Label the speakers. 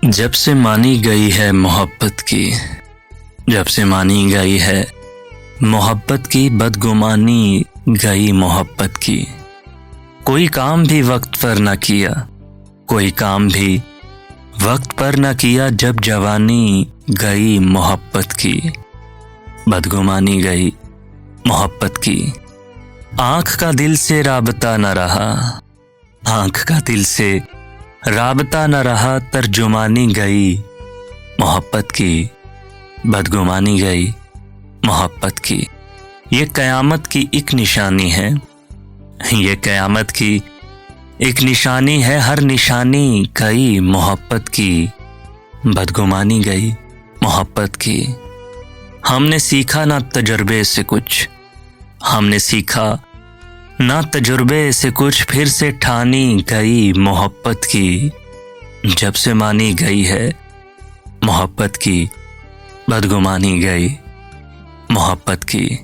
Speaker 1: जब से मानी गई है मोहब्बत की, जब से मानी गई है मोहब्बत की, बदगुमानी गई मोहब्बत की। कोई काम भी वक्त पर न किया, कोई काम भी वक्त पर न किया, जब जवानी गई मोहब्बत की, बदगुमानी गई मोहब्बत की। आँख का दिल से राबता न रहा, आँख का दिल से राबता न रहा, तर्जुमानी गई मोहब्बत की, बदगुमानी गई मोहब्बत की। ये क़यामत की एक निशानी है, ये क़यामत की एक निशानी है, हर निशानी गई मोहब्बत की, बदगुमानी गई मोहब्बत की। हमने सीखा ना तजुर्बे से कुछ, हमने सीखा ना तजुर्बे से कुछ, फिर से ठानी गई मोहब्बत की, जब से मानी गई है मोहब्बत की, बदगुमानी गई मोहब्बत की।